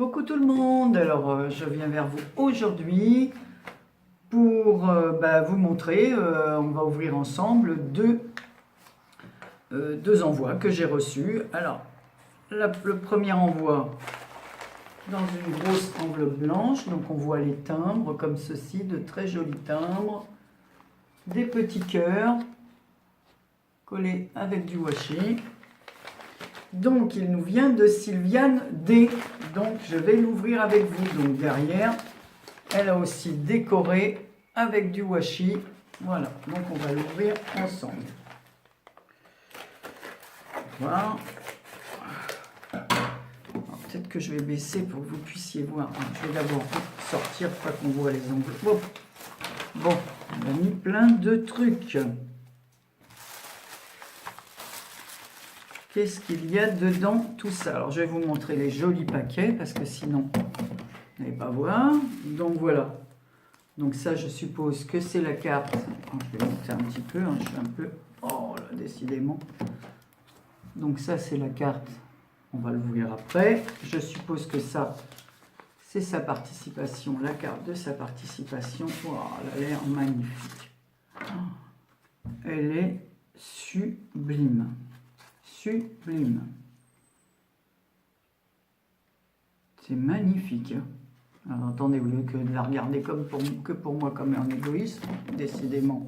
Coucou tout le monde, alors je viens vers vous aujourd'hui pour vous montrer, on va ouvrir ensemble deux envois que j'ai reçus. Alors, le premier envoi dans une grosse enveloppe blanche, donc on voit les timbres comme ceci, de très jolis timbres, des petits cœurs collés avec du washi. Donc il nous vient de Sylviane D. Donc je vais l'ouvrir avec vous. Donc derrière, elle a aussi décoré avec du washi. Voilà, donc on va l'ouvrir ensemble. Voilà. Peut-être que je vais baisser pour que vous puissiez voir. Je vais d'abord sortir, pas qu'on voit les enveloppes. Bon, on a mis plein de trucs. Qu'est-ce qu'il y a dedans tout ça? Alors je vais vous montrer les jolis paquets parce que sinon vous n'allez pas voir. Donc voilà. Donc ça je suppose que c'est la carte. Je vais monter un petit peu. Je suis un peu... Oh là, décidément. Donc ça c'est la carte. On va l'ouvrir après. Je suppose que ça c'est sa participation. La carte de sa participation. Oh, elle a l'air magnifique. Elle est sublime. Sublime. C'est magnifique. Alors attendez, au lieu que de la regarder que pour moi comme un égoïste, décidément,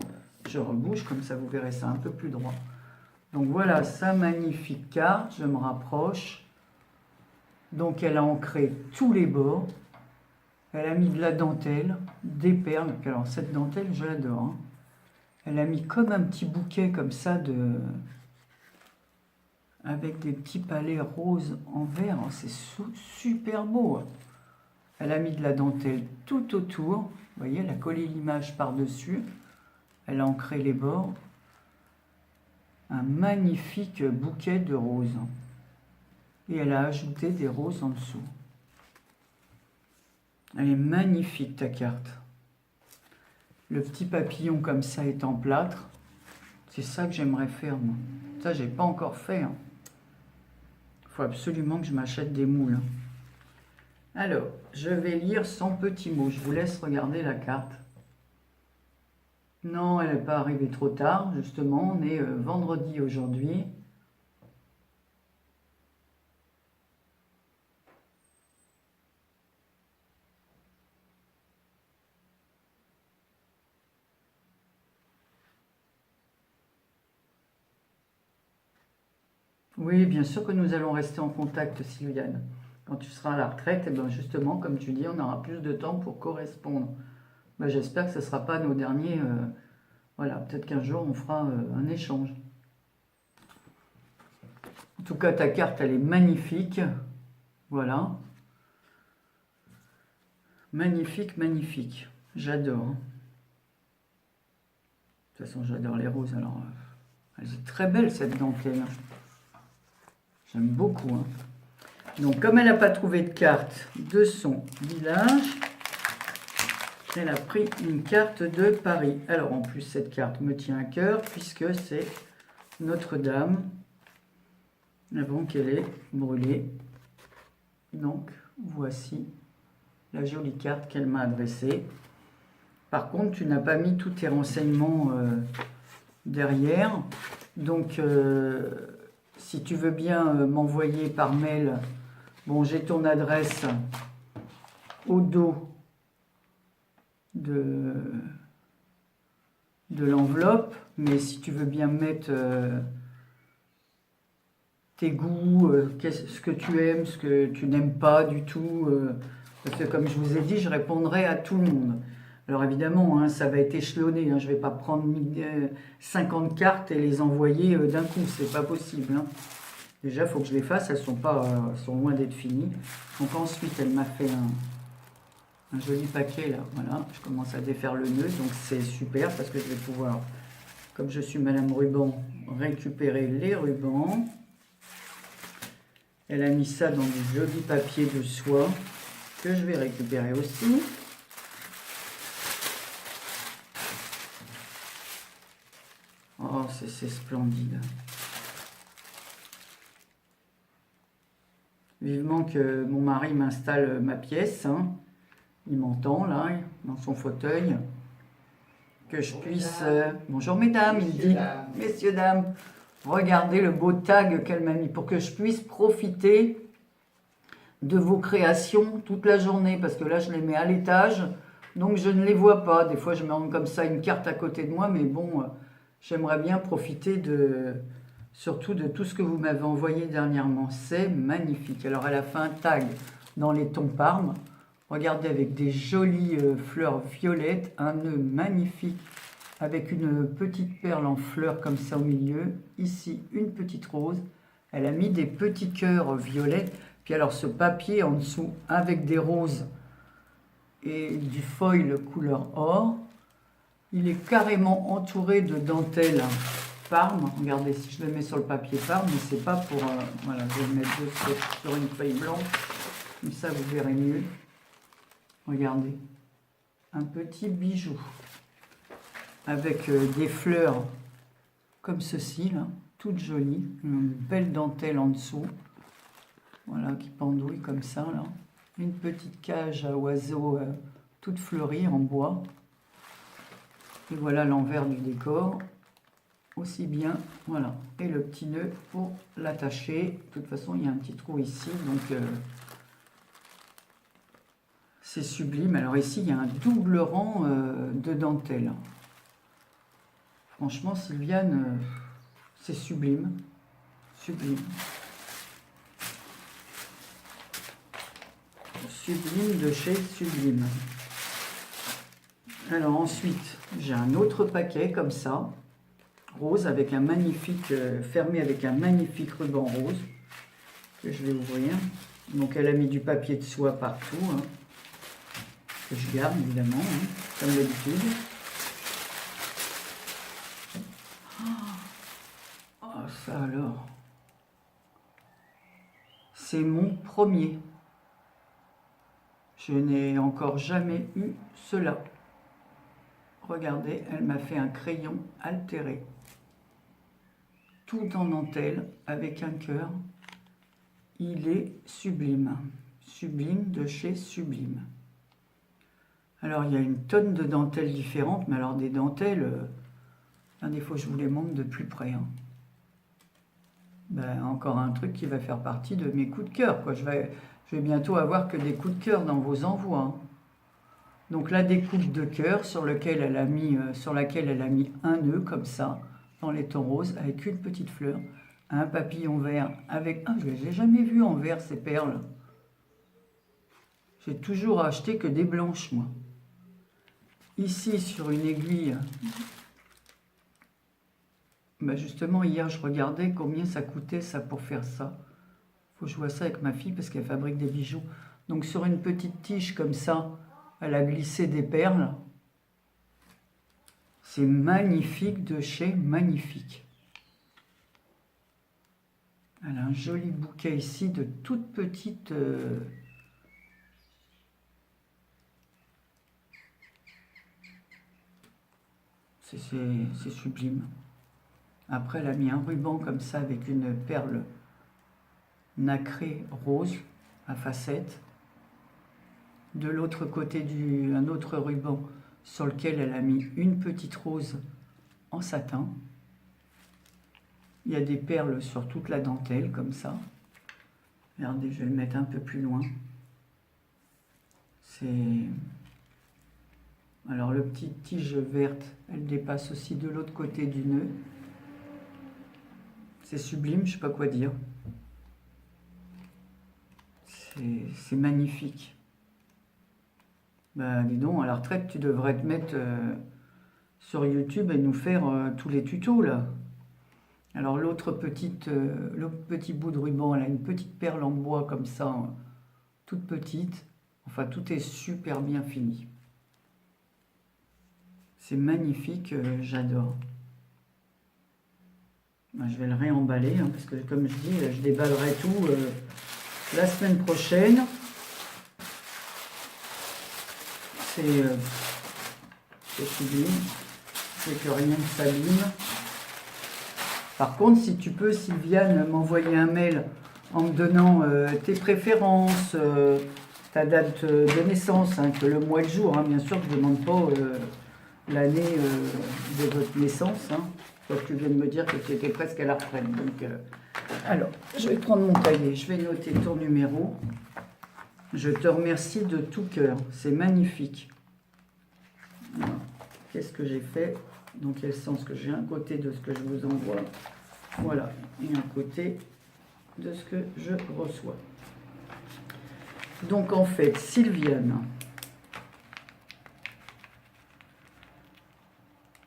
je rebouge, comme ça vous verrez ça un peu plus droit. Donc voilà sa magnifique carte, je me rapproche. Donc elle a ancré tous les bords. Elle a mis de la dentelle, des perles. Alors cette dentelle, je l'adore. Hein. Elle a mis comme un petit bouquet comme ça avec des petits palets roses en verre, c'est super beau. Elle a mis de la dentelle tout autour, vous voyez, elle a collé l'image par-dessus, elle a ancré les bords, un magnifique bouquet de roses. Et elle a ajouté des roses en dessous. Elle est magnifique ta carte. Le petit papillon comme ça est en plâtre, c'est ça que j'aimerais faire moi. Ça j'ai pas encore fait. Hein. Il faut absolument que je m'achète des moules. Alors, je vais lire son petit mot. Je vous laisse regarder la carte. Non, elle n'est pas arrivée trop tard, justement. On est vendredi aujourd'hui. Oui, bien sûr que nous allons rester en contact, Sylviane. Quand tu seras à la retraite, et bien justement, comme tu dis, on aura plus de temps pour correspondre. Ben, j'espère que ce ne sera pas nos derniers... voilà, peut-être qu'un jour, on fera un échange. En tout cas, ta carte, elle est magnifique. Voilà. Magnifique, magnifique. J'adore. De toute façon, j'adore les roses. Alors, elle est très belle, cette dentelle. J'aime beaucoup. Hein. Donc, comme elle n'a pas trouvé de carte de son village, elle a pris une carte de Paris. Alors, en plus, cette carte me tient à cœur, puisque c'est Notre-Dame, avant qu'elle est brûlée. Donc, voici la jolie carte qu'elle m'a adressée. Par contre, tu n'as pas mis tous tes renseignements derrière. Donc, si tu veux bien m'envoyer par mail, bon, j'ai ton adresse au dos de l'enveloppe, mais si tu veux bien mettre tes goûts, ce que tu aimes, ce que tu n'aimes pas du tout, parce que comme je vous ai dit, je répondrai à tout le monde. Alors évidemment, hein, ça va être échelonné, hein, je ne vais pas prendre 50 cartes et les envoyer d'un coup, c'est pas possible. Hein. Déjà, il faut que je les fasse, elles sont loin d'être finies. Donc ensuite, elle m'a fait un joli paquet là, voilà, je commence à défaire le nœud, donc c'est super parce que je vais pouvoir, comme je suis Madame Ruban, récupérer les rubans. Elle a mis ça dans du joli papier de soie que je vais récupérer aussi. Oh, c'est splendide. Vivement que mon mari m'installe ma pièce. Hein. Il m'entend là, dans son fauteuil. Que je puisse... bonjour mesdames, il dit. Messieurs, dames. Regardez le beau tag qu'elle m'a mis. Pour que je puisse profiter de vos créations toute la journée. Parce que là, je les mets à l'étage. Donc, je ne les vois pas. Des fois, je mets comme ça une carte à côté de moi. Mais bon, j'aimerais bien profiter surtout de tout ce que vous m'avez envoyé dernièrement. C'est magnifique. Alors, elle a fait un tag dans les tons Parme. Regardez, avec des jolies fleurs violettes. Un nœud magnifique avec une petite perle en fleurs comme ça au milieu. Ici, une petite rose. Elle a mis des petits cœurs violets. Puis alors, ce papier en dessous avec des roses et du foil couleur or. Il est carrément entouré de dentelle Parme. Regardez, si je le mets sur le papier Parme, mais c'est pas pour... voilà, je vais le mettre sur une feuille blanche. Comme ça, vous verrez mieux. Regardez. Un petit bijou. Avec des fleurs comme ceci, là. Toutes jolies. Une belle dentelle en dessous. Voilà, qui pendouille comme ça, là. Une petite cage à oiseaux toute fleurie en bois. Et voilà l'envers du décor. Aussi bien, voilà. Et le petit nœud pour l'attacher. De toute façon, il y a un petit trou ici, donc c'est sublime. Alors ici, il y a un double rang de dentelle. Franchement, Sylviane, c'est sublime. Sublime. Sublime de chez Sublime. Alors ensuite, j'ai un autre paquet comme ça, rose, avec un magnifique, fermé avec un magnifique ruban rose, que je vais ouvrir. Donc elle a mis du papier de soie partout, hein, que je garde évidemment, hein, comme d'habitude. Oh, ça alors, c'est mon premier. Je n'ai encore jamais eu cela. Regardez, elle m'a fait un crayon altéré. Tout en dentelle, avec un cœur. Il est sublime. Sublime de chez Sublime. Alors, il y a une tonne de dentelles différentes, mais alors des dentelles, des fois je vous les montre de plus près. Hein. Ben, encore un truc qui va faire partie de mes coups de cœur, quoi. Je vais bientôt avoir que des coups de cœur dans vos envois. Hein. Donc la découpe de cœur sur laquelle elle a mis un nœud comme ça, dans les tons roses, avec une petite fleur, un papillon vert avec... Ah, je ne les ai jamais vus en vert, ces perles. J'ai toujours acheté que des blanches, moi. Ici, sur une aiguille... Ben justement, hier, je regardais combien ça coûtait, ça, pour faire ça. Faut que je vois ça avec ma fille, parce qu'elle fabrique des bijoux. Donc, sur une petite tige comme ça, elle a glissé des perles. C'est magnifique de chez Magnifique. Elle a un joli bouquet ici de toutes petites... C'est sublime. Après, elle a mis un ruban comme ça avec une perle nacrée rose à facettes. De l'autre côté, un autre ruban sur lequel elle a mis une petite rose en satin. Il y a des perles sur toute la dentelle, comme ça. Regardez, je vais le mettre un peu plus loin. Alors, le petit tige verte, elle dépasse aussi de l'autre côté du nœud. C'est sublime, je ne sais pas quoi dire. C'est magnifique. Ben, dis donc, à la retraite, tu devrais te mettre sur YouTube et nous faire tous les tutos, là. Alors, le petit bout de ruban, elle a une petite perle en bois, comme ça, toute petite. Enfin, tout est super bien fini. C'est magnifique, j'adore. Ben, je vais le réemballer, hein, parce que, comme je dis, je déballerai tout la semaine prochaine. C'est sublime, c'est que rien ne s'abîme. Par contre, si tu peux, Sylviane, m'envoyer un mail en me donnant tes préférences, ta date de naissance, hein, que le mois et le jour. Hein, bien sûr, je ne demande pas l'année de votre naissance. Hein. Toi, tu viens de me dire que tu étais presque à la retraite. Donc, alors, je vais prendre mon cahier, je vais noter ton numéro. Je te remercie de tout cœur, c'est magnifique. Voilà. Qu'est-ce que j'ai fait? Dans quel sens que j'ai un côté de ce que je vous envoie, voilà, et un côté de ce que je reçois. Donc en fait, Sylviane,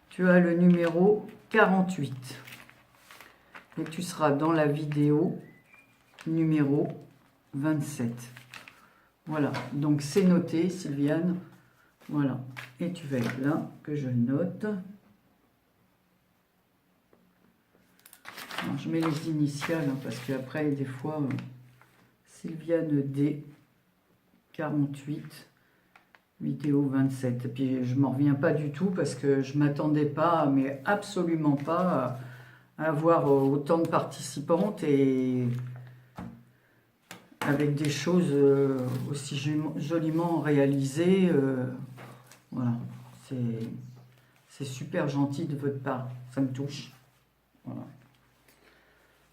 tu as le numéro 48 et tu seras dans la vidéo numéro 27. Voilà, donc c'est noté, Sylviane. Voilà, et tu vas être là, que je note. Alors, je mets les initiales, hein, parce qu'après, des fois, Sylviane D, 48, vidéo 27. Et puis, je ne m'en reviens pas du tout, parce que je ne m'attendais pas, mais absolument pas, à avoir autant de participantes et avec des choses aussi joliment réalisées. Voilà, c'est super gentil de votre part, ça me touche. Voilà.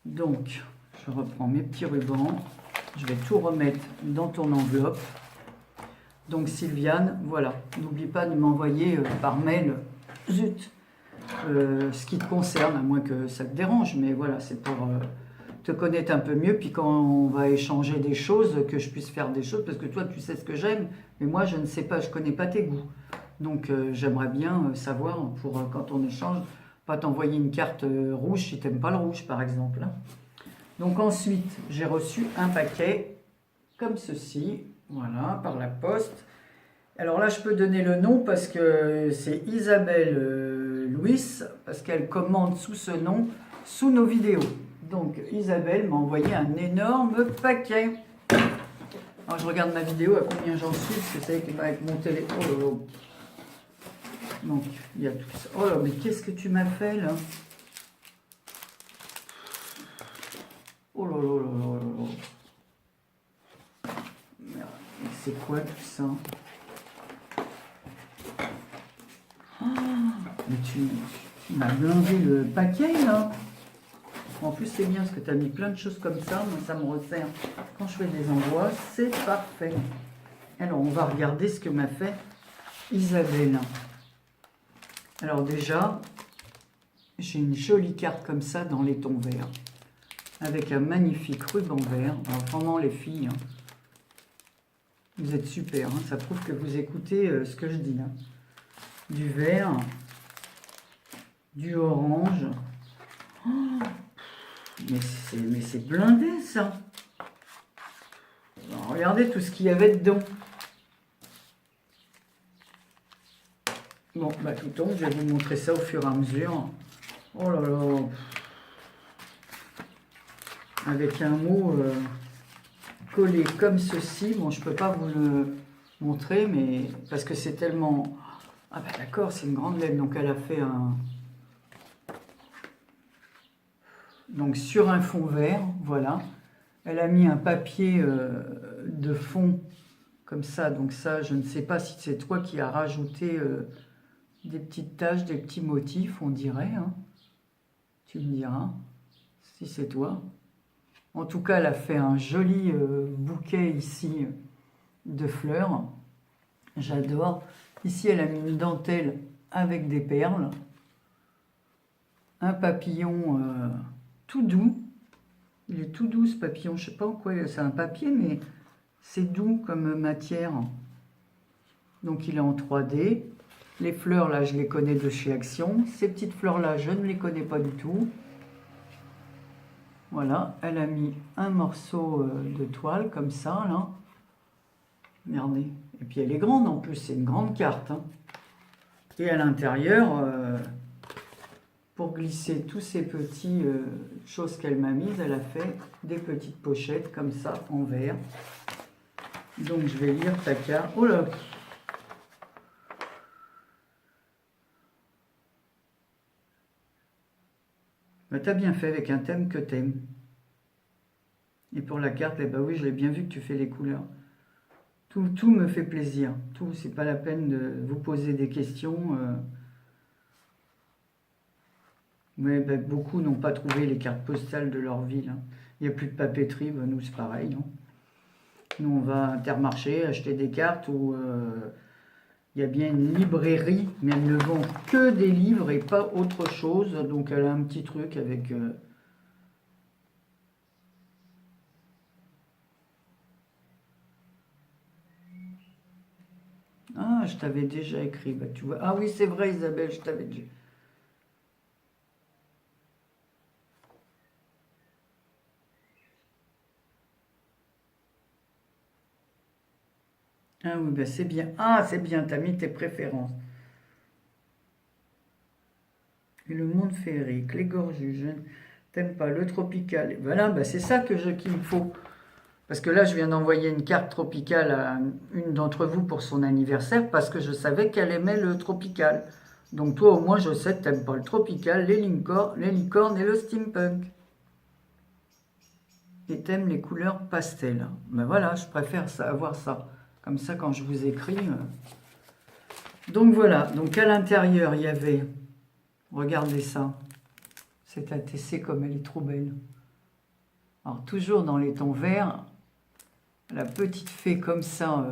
Donc, je reprends mes petits rubans, je vais tout remettre dans ton enveloppe. Donc Sylviane, voilà, n'oublie pas de m'envoyer par mail, zut, ce qui te concerne, à moins que ça te dérange, mais voilà, c'est pour te connaître un peu mieux, puis quand on va échanger des choses, que je puisse faire des choses, parce que toi tu sais ce que j'aime, mais moi je ne sais pas, je ne connais pas tes goûts. Donc j'aimerais bien savoir, pour quand on échange, pas t'envoyer une carte rouge si tu n'aimes pas le rouge par exemple. Hein. Donc ensuite, j'ai reçu un paquet comme ceci, voilà, par la poste. Alors là, je peux donner le nom parce que c'est Isabelle Louis, parce qu'elle commande sous ce nom, sous nos vidéos. Donc Isabelle m'a envoyé un énorme paquet. Alors je regarde ma vidéo à combien j'en suis, parce que c'est avec mon téléphone. Oh là là. Donc il y a tout ça. Oh là, mais qu'est-ce que tu m'as fait là? Oh là là là là là là. C'est quoi tout ça? Oh, mais tu m'as blindé le paquet là. En plus c'est bien parce que tu as mis plein de choses comme ça. Moi ça me resserre. Quand je fais des envois, c'est parfait. Alors on va regarder ce que m'a fait Isabelle. Alors déjà, j'ai une jolie carte comme ça dans les tons verts. Avec un magnifique ruban vert. Alors, vraiment les filles, hein, vous êtes super, hein, ça prouve que vous écoutez ce que je dis. Hein. Du vert, du orange. Oh, mais c'est blindé ça. Alors, regardez tout ce qu'il y avait dedans. Bon, bah tout tombe, je vais vous montrer ça au fur et à mesure. Oh là là. Avec un mot collé comme ceci. Bon, je ne peux pas vous le montrer, mais parce que c'est tellement... Ah bah d'accord, c'est une grande lettre, donc elle a fait un... Donc sur un fond vert, voilà. Elle a mis un papier de fond comme ça, donc ça, je ne sais pas si c'est toi qui as rajouté des petites taches, des petits motifs, on dirait. Hein. Tu me diras si c'est toi. En tout cas, elle a fait un joli bouquet ici de fleurs. J'adore. Ici, elle a mis une dentelle avec des perles. Un papillon tout doux. Il est tout doux ce papillon. Je ne sais pas en quoi c'est un papier, mais c'est doux comme matière. Donc il est en 3D. Les fleurs, là, je les connais de chez Action. Ces petites fleurs-là, je ne les connais pas du tout. Voilà, elle a mis un morceau de toile comme ça, là. Regardez. Et puis elle est grande en plus, c'est une grande carte. Hein. Et à l'intérieur, pour glisser tous ces petits choses qu'elle m'a mises, elle a fait des petites pochettes comme ça, en verre. Donc je vais lire ta carte. Oh là! Bah, t'as bien fait avec un thème que t'aimes. Et pour la carte, eh ben oui, je l'ai bien vu que tu fais les couleurs. Tout me fait plaisir. Tout, c'est pas la peine de vous poser des questions. Mais ben, beaucoup n'ont pas trouvé les cartes postales de leur ville. Hein. Il n'y a plus de papeterie, ben, nous c'est pareil. Non, nous on va à Intermarché acheter des cartes où il y a bien une librairie, mais elle ne vend que des livres et pas autre chose. Donc elle a un petit truc avec... Ah, je t'avais déjà écrit, bah, tu vois. Ah oui, c'est vrai Isabelle, je t'avais dit. Ah oui, bah c'est bien. Ah, c'est bien, t'as mis tes préférences. Et le monde féerique, les gorges, je t'aime pas, le tropical. Voilà, bah c'est ça qu'il me faut. Parce que là, je viens d'envoyer une carte tropicale à une d'entre vous pour son anniversaire parce que je savais qu'elle aimait le tropical. Donc toi, au moins, je sais que t'aimes pas le tropical, les licornes et le steampunk. Et t'aimes les couleurs pastel. Ben voilà, je préfère ça, avoir ça. Comme ça, quand je vous écris... Donc voilà, donc à l'intérieur, il y avait... Regardez ça. Cette ATC, comme elle est trop belle. Alors, toujours dans les tons verts, la petite fée comme ça,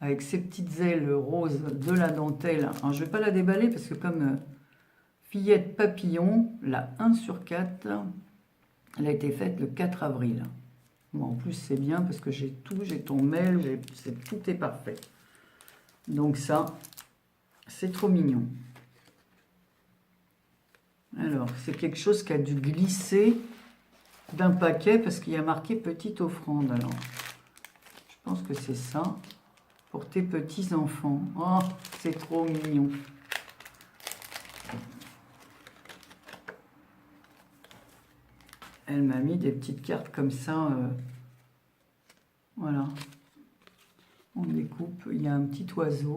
avec ses petites ailes roses de la dentelle. Alors, je ne vais pas la déballer parce que comme fillette papillon, la 1/4, elle a été faite le 4 avril. Bon, en plus, c'est bien parce que j'ai tout, j'ai ton mail, tout est parfait. Donc ça, c'est trop mignon. Alors, c'est quelque chose qui a dû glisser d'un paquet parce qu'il y a marqué petite offrande. Alors, je pense que c'est ça pour tes petits enfants. Oh, c'est trop mignon. Elle m'a mis des petites cartes comme ça. Voilà. On découpe. Il y a un petit oiseau.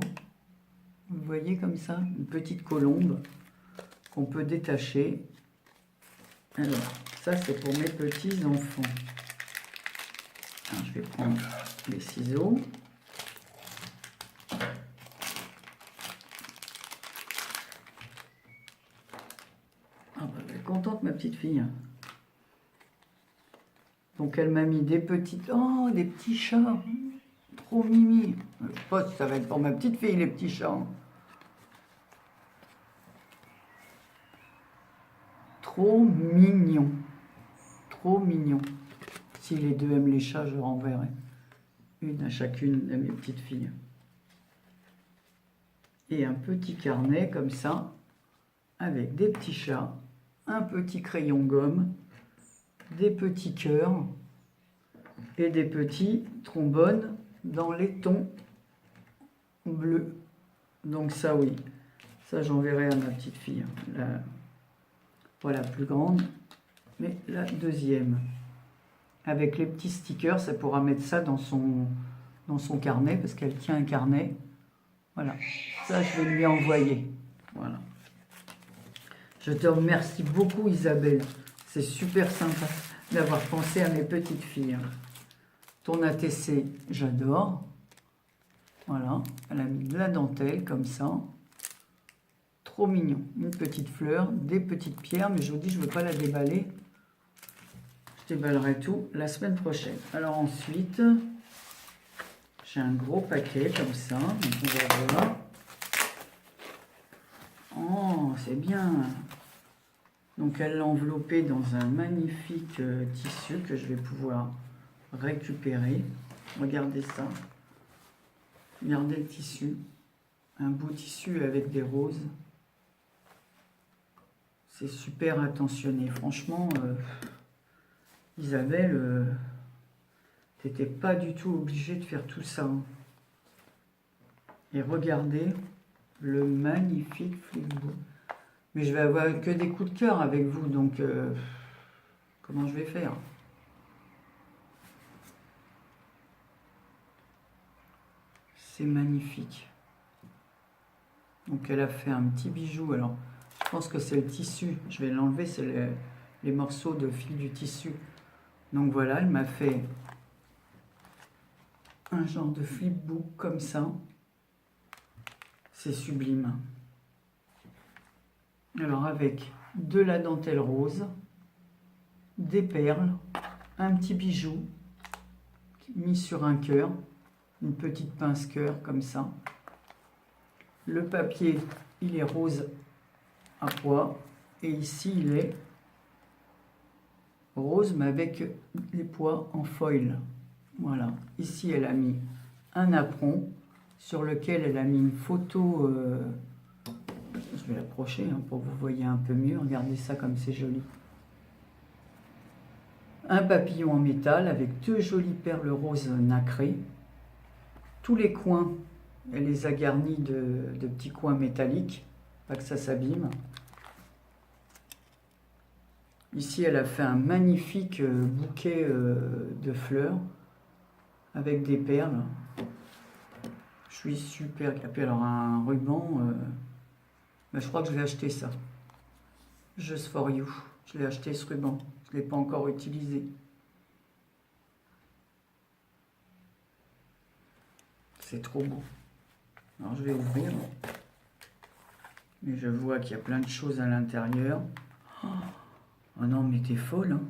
Vous voyez comme ça, une petite colombe qu'on peut détacher. Alors, ça c'est pour mes petits enfants. Alors, je vais prendre les ciseaux. Ah bah, elle est contente ma petite fille. Donc elle m'a mis des petites... Oh, des petits chats. Trop mimi. Je pense que ça va être pour ma petite fille les petits chats. Trop mignon. Trop mignon. Si les deux aiment les chats, je renverrai une à chacune de mes petites filles. Et un petit carnet comme ça, avec des petits chats, un petit crayon gomme, des petits cœurs et des petits trombones dans les tons bleus. Donc ça oui, ça j'enverrai à ma petite fille. Pas la plus grande, mais la deuxième. Avec les petits stickers, ça pourra mettre ça dans son carnet, parce qu'elle tient un carnet. Voilà, ça je vais lui envoyer. Voilà. Je te remercie beaucoup Isabelle, c'est super sympa d'avoir pensé à mes petites filles. Ton ATC, j'adore. Voilà, elle a mis de la dentelle comme ça. Trop mignon. Une petite fleur, des petites pierres, mais je vous dis, je ne veux pas la déballer. Je déballerai tout la semaine prochaine. Alors ensuite, j'ai un gros paquet comme ça. Donc on va voir. Oh, c'est bien. Donc elle l'a enveloppé dans un magnifique tissu que je vais pouvoir récupérer. Regardez ça. Regardez le tissu. Un beau tissu avec des roses. C'est super attentionné. Franchement, Isabelle, t'étais pas du tout obligée de faire tout ça. Hein. Et regardez le magnifique flic-book. Mais je vais avoir que des coups de cœur avec vous, donc comment je vais faire? C'est magnifique. Donc elle a fait un petit bijou. Alors, je pense que c'est le tissu. Je vais l'enlever, c'est les morceaux de fil du tissu Donc voilà, elle m'a fait un genre de flipbook comme ça. C'est sublime. Alors avec de la dentelle rose, des perles, un petit bijou mis sur un cœur, une petite pince cœur comme ça. Le papier, il est rose à pois et ici il est rose mais avec les pois en foil. Voilà, ici elle a mis un apron sur lequel elle a mis une photo, je vais l'approcher pour que vous voyez un peu mieux, regardez ça comme c'est joli. Un papillon en métal avec deux jolies perles roses nacrées. Tous les coins, elle les a garnis de petits coins métalliques, pas que ça s'abîme. Ici, elle a fait un magnifique bouquet de fleurs avec des perles. Je suis super capée. Alors, un ruban, je crois que je vais acheter ça. Just for you. Je l'ai acheté ce ruban. Je ne l'ai pas encore utilisé. C'est trop beau. Alors, je vais ouvrir. Mais je vois qu'il y a plein de choses à l'intérieur. Oh non, mais t'es folle, hein.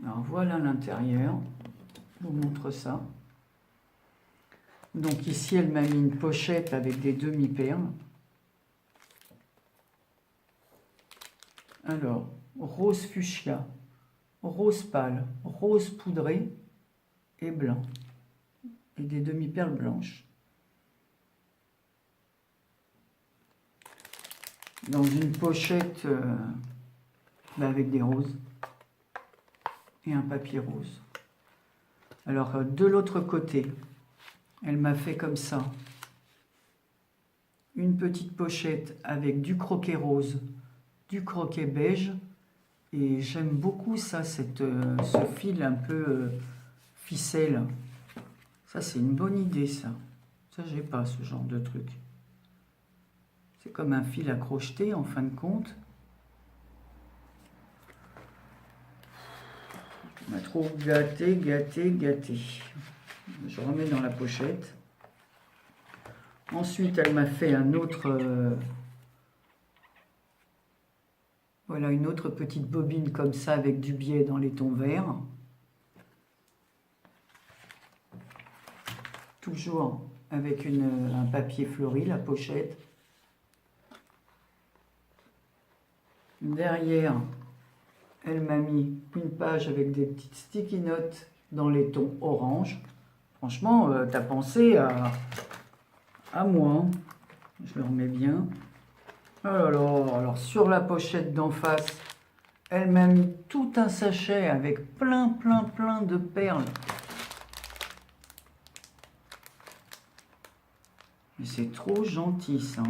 Alors voilà l'intérieur. Je vous montre ça. Donc ici, elle m'a mis une pochette avec des demi-perles. Alors, rose fuchsia, rose pâle, rose poudré et blanc. Et des demi-perles blanches. Dans une pochette avec des roses et un papier rose. Alors de l'autre côté, elle m'a fait comme ça une petite pochette avec du croquet rose, du croquet beige et j'aime beaucoup ça, ce fil un peu ficelle. Ça c'est une bonne idée ça. Ça j'ai pas ce genre de truc. C'est comme un fil à crocheter en fin de compte. On m'a trop gâté. Je remets dans la pochette. Ensuite, elle m'a fait un autre... voilà, une autre petite bobine comme ça avec du biais dans les tons verts. Toujours avec un papier fleuri, la pochette. Derrière, elle m'a mis une page avec des petites sticky notes dans les tons orange. Franchement, t'as pensé à moi. Je le remets bien. Oh là là, alors sur la pochette d'en face, elle m'a mis tout un sachet avec plein de perles. Et c'est trop gentil ça.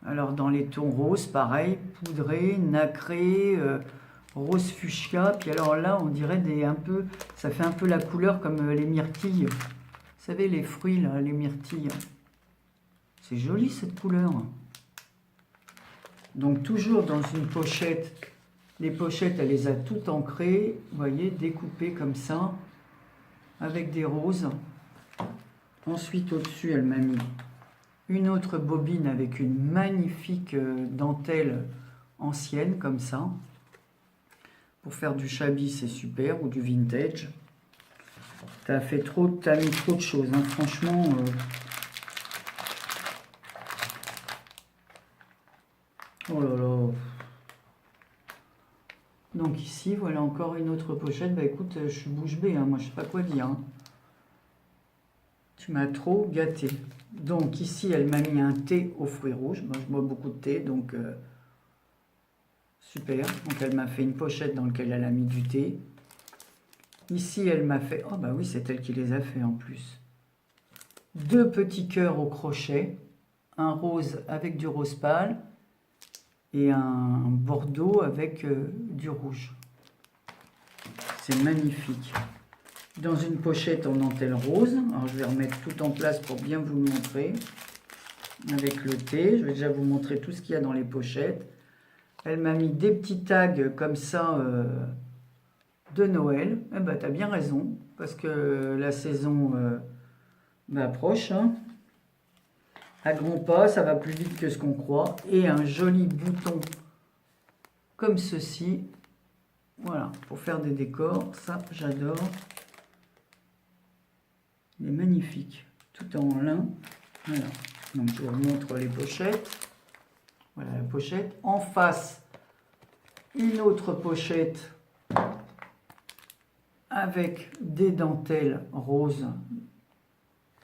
Alors dans les tons roses, pareil, poudré, nacré, rose fuchsia. Puis alors là, on dirait ça fait un peu la couleur comme les myrtilles. Vous savez, les fruits là, les myrtilles. C'est joli cette couleur. Donc toujours dans une pochette. Les pochettes, elle les a toutes ancrées, vous voyez, découpées comme ça, avec des roses. Ensuite, au-dessus, elle m'a mis une autre bobine avec une magnifique dentelle ancienne comme ça. Pour faire du shabby, c'est super, ou du vintage. T'as mis trop de choses, hein. Franchement. Oh là là. Donc ici, voilà encore une autre pochette. Bah écoute, je suis bouche bée, hein. Moi je sais pas quoi dire, hein. Tu m'as trop gâté. Donc ici, elle m'a mis un thé aux fruits rouges. Moi, je bois beaucoup de thé, donc super. Donc elle m'a fait une pochette dans laquelle elle a mis du thé. Ici, elle m'a fait... Oh bah oui, c'est elle qui les a fait en plus. Deux petits cœurs au crochet. Un rose avec du rose pâle. Et un bordeaux avec du rouge. C'est magnifique. Dans une pochette en dentelle rose. Alors je vais remettre tout en place pour bien vous le montrer. avec le thé. Je vais déjà vous montrer tout ce qu'il y a dans les pochettes. Elle m'a mis des petits tags comme ça de Noël. Eh ben, t'as bien raison, parce que la saison approche. Hein. À grands pas, ça va plus vite que ce qu'on croit. Et un joli bouton comme ceci. Voilà, pour faire des décors. Ça, j'adore. Il est magnifique. Tout en lin. Voilà. Donc, je vous montre les pochettes. Voilà la pochette. En face, une autre pochette avec des dentelles roses.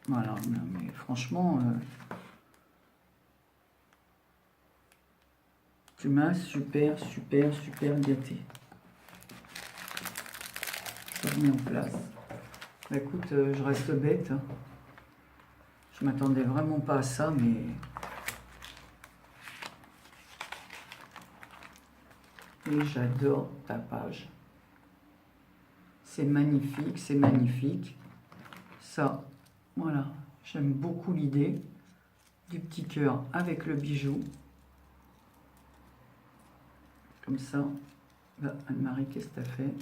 Voilà, mais franchement, tu m'as super gâté. Je remets en place. Bah, écoute, je reste bête. Hein. Je m'attendais vraiment pas à ça, mais... Et j'adore ta page. C'est magnifique, c'est magnifique. Ça, voilà, j'aime beaucoup l'idée du petit cœur avec le bijou. Comme ça. Là, Anne-Marie, qu'est-ce que tu as fait?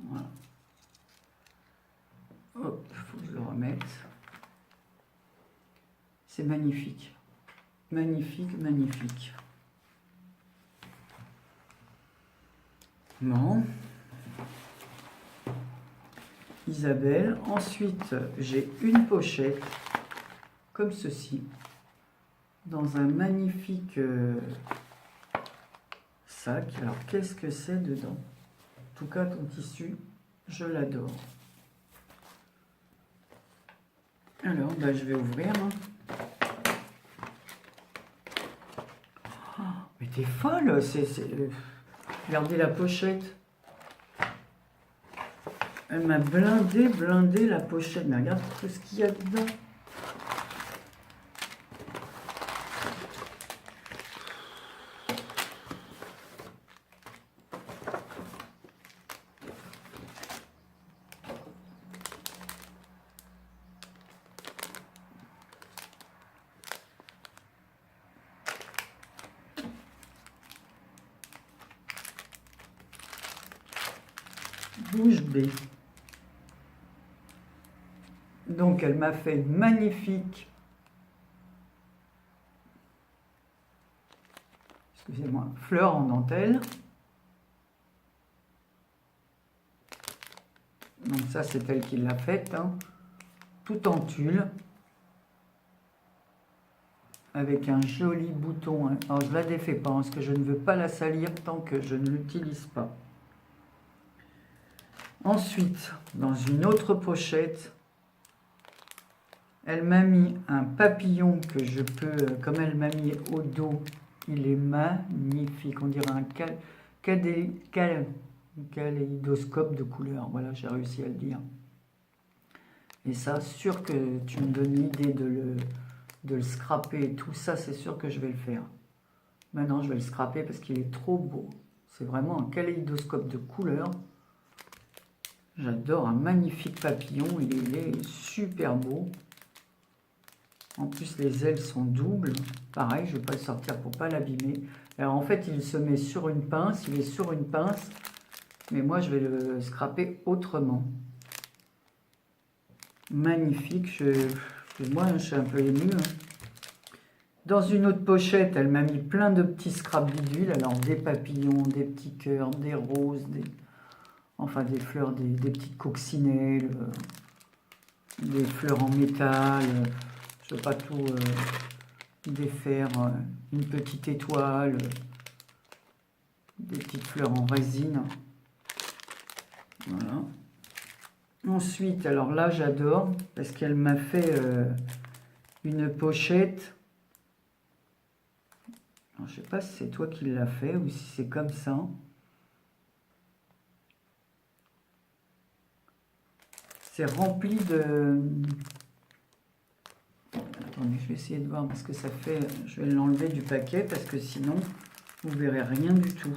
Voilà. Hop, il faut que je le remette. C'est magnifique. Magnifique, magnifique. Bon. Isabelle. Ensuite, j'ai une pochette comme ceci. Dans un magnifique sac. Alors, qu'est-ce que c'est dedans? En tout cas, ton tissu, je l'adore. Alors, bah, je vais ouvrir. Oh, mais t'es folle! Regardez la pochette. Elle m'a blindé la pochette. Mais regarde tout ce qu'il y a dedans. Bouche bée. Donc elle m'a fait une magnifique, excusez-moi, fleur en dentelle. Donc ça c'est elle qui l'a faite, hein. Tout en tulle, avec un joli bouton. Hein. Alors je la défais pas, parce que je ne veux pas la salir tant que je ne l'utilise pas. Ensuite, dans une autre pochette, elle m'a mis un papillon que je peux, comme elle m'a mis au dos, il est magnifique. On dirait un kaléidoscope de couleurs. Voilà, j'ai réussi à le dire. Et ça, sûr que tu me donnes l'idée de le scraper et tout ça, c'est sûr que je vais le faire. Maintenant, je vais le scraper parce qu'il est trop beau. C'est vraiment un kaléidoscope de couleurs. J'adore, un magnifique papillon, il est super beau. En plus, les ailes sont doubles. Pareil, je ne vais pas le sortir pour ne pas l'abîmer. Alors, en fait, il se met sur une pince. Il est sur une pince. Mais moi, je vais le scraper autrement. Magnifique. Moi, je suis un peu émue. Hein. Dans une autre pochette, elle m'a mis plein de petits scraps bidules. Alors, des papillons, des petits cœurs, des roses, enfin, des fleurs, des petites coccinelles, des fleurs en métal. Je ne veux pas tout défaire. Une petite étoile, des petites fleurs en résine. Voilà. Ensuite, alors là, j'adore parce qu'elle m'a fait une pochette. Alors, je ne sais pas si c'est toi qui l'as fait ou si c'est comme ça. C'est rempli de... Attendez, je vais essayer de voir parce que ça fait... Je vais l'enlever du paquet parce que sinon, vous ne verrez rien du tout.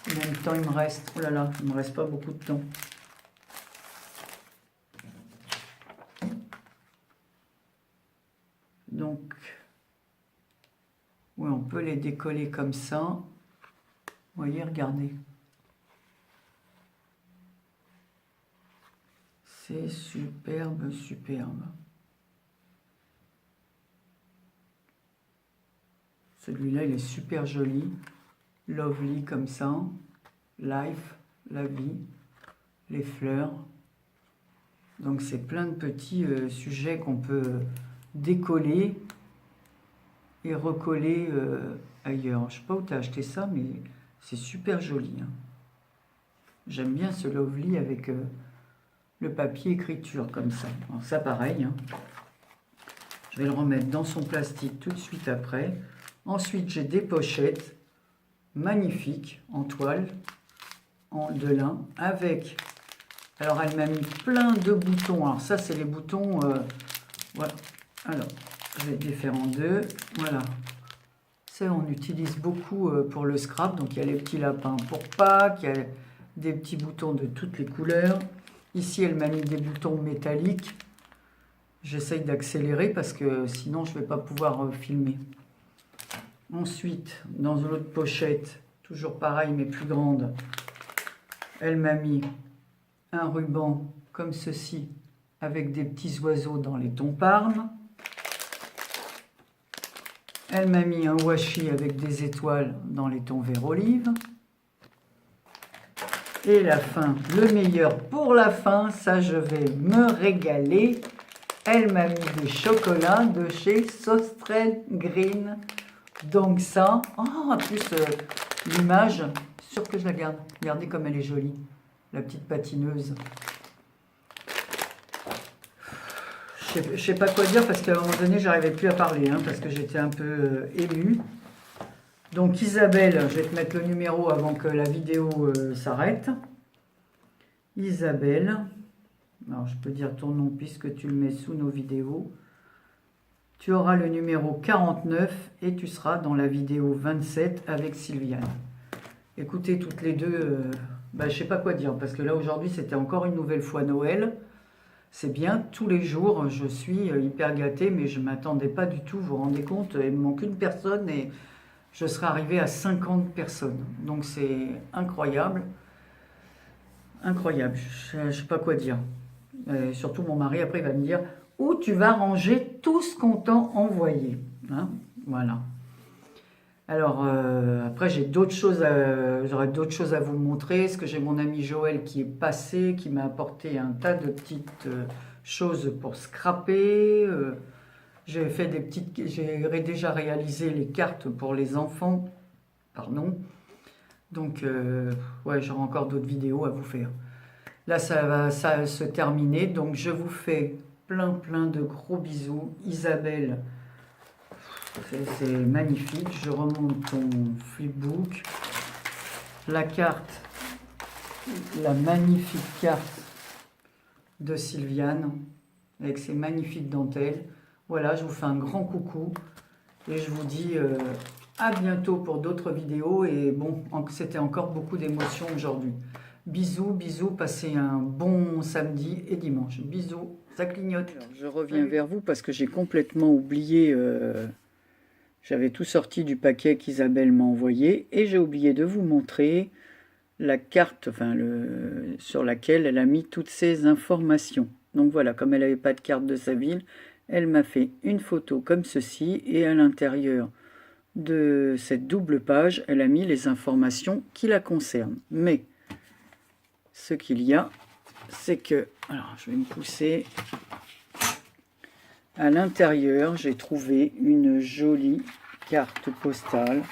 Combien de temps il me reste? Oh là là, il ne me reste pas beaucoup de temps. Donc, oui, on peut les décoller comme ça. Vous voyez, regardez. C'est superbe, superbe. Celui-là, il est super joli. Lovely comme ça. Life, la vie, les fleurs. Donc, c'est plein de petits sujets qu'on peut décoller et recoller ailleurs. Je ne sais pas où tu as acheté ça, mais c'est super joli. Hein. J'aime bien ce Lovely avec le papier écriture comme ça. Alors ça, pareil. Hein. Je vais le remettre dans son plastique tout de suite après. Ensuite, j'ai des pochettes magnifiques en toile, de lin, avec... Alors, elle m'a mis plein de boutons. Alors, ça, c'est les boutons... voilà. Alors, je vais les faire en deux. Voilà. Ça, on utilise beaucoup pour le scrap. Donc, il y a les petits lapins pour Pâques. Il y a des petits boutons de toutes les couleurs. Ici, elle m'a mis des boutons métalliques. J'essaye d'accélérer parce que sinon, je ne vais pas pouvoir filmer. Ensuite, dans une autre pochette, toujours pareil, mais plus grande, elle m'a mis un ruban comme ceci, avec des petits oiseaux dans les tons Parme. Elle m'a mis un washi avec des étoiles dans les tons vert olive. Et la fin, le meilleur pour la fin, ça je vais me régaler. Elle m'a mis des chocolats de chez Sostren Green. Donc ça, oh, en plus l'image, sûr que je la garde. Regardez comme elle est jolie, la petite patineuse. Je sais pas quoi dire parce qu'à un moment donné, j'arrivais plus à parler hein, parce que j'étais un peu émue. Donc Isabelle, je vais te mettre le numéro avant que la vidéo s'arrête. Isabelle, alors je peux dire ton nom puisque tu le mets sous nos vidéos. Tu auras le numéro 49 et tu seras dans la vidéo 27 avec Sylviane. Écoutez, toutes les deux, je ne sais pas quoi dire parce que là aujourd'hui c'était encore une nouvelle fois Noël. C'est bien, tous les jours je suis hyper gâtée mais je ne m'attendais pas du tout, vous vous rendez compte, il me manque une personne et je serai arrivée à 50 personnes. Donc c'est incroyable. Incroyable, je ne sais pas quoi dire. Surtout mon mari après il va me dire où tu vas ranger tout ce qu'on t'a envoyé. Hein, voilà. Alors, après, j'aurais d'autres choses à vous montrer. Parce que j'ai mon ami Joël qui est passé, qui m'a apporté un tas de petites choses pour scraper. J'ai déjà réalisé les cartes pour les enfants. Pardon. Donc, ouais, j'aurai encore d'autres vidéos à vous faire. Là, ça va se terminer. Donc, je vous fais plein de gros bisous. Isabelle, c'est magnifique. Je remonte ton flipbook. La carte, la magnifique carte de Sylviane avec ses magnifiques dentelles. Voilà, je vous fais un grand coucou et je vous dis à bientôt pour d'autres vidéos. Et bon, c'était encore beaucoup d'émotions aujourd'hui. Bisous, bisous, passez un bon samedi et dimanche. Bisous, ça clignote. Alors, je reviens vers vous parce que j'ai complètement oublié, j'avais tout sorti du paquet qu'Isabelle m'a envoyé et j'ai oublié de vous montrer la carte sur laquelle elle a mis toutes ces informations. Donc voilà, comme elle n'avait pas de carte de sa ville, elle m'a fait une photo comme ceci et à l'intérieur de cette double page, elle a mis les informations qui la concernent. Mais ce qu'il y a, c'est que, alors je vais me pousser, à l'intérieur, j'ai trouvé une jolie carte postale,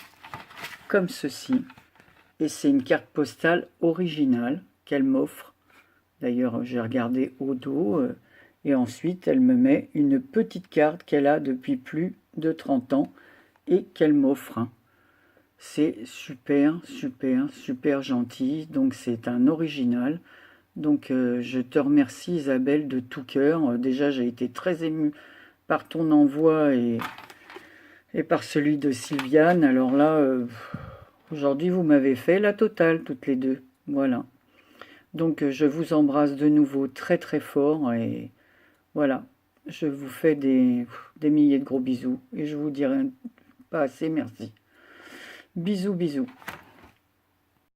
comme ceci. Et c'est une carte postale originale qu'elle m'offre. D'ailleurs, j'ai regardé au dos, et ensuite, elle me met une petite carte qu'elle a depuis plus de 30 ans, et qu'elle m'offre. C'est super gentil. Donc c'est un original. Donc je te remercie Isabelle de tout cœur. Déjà j'ai été très émue par ton envoi et par celui de Sylviane. Alors là, aujourd'hui vous m'avez fait la totale toutes les deux. Voilà. Donc je vous embrasse de nouveau très fort et voilà. je vous fais des milliers de gros bisous. Et je vous dirai pas assez merci. Bisous, bisous.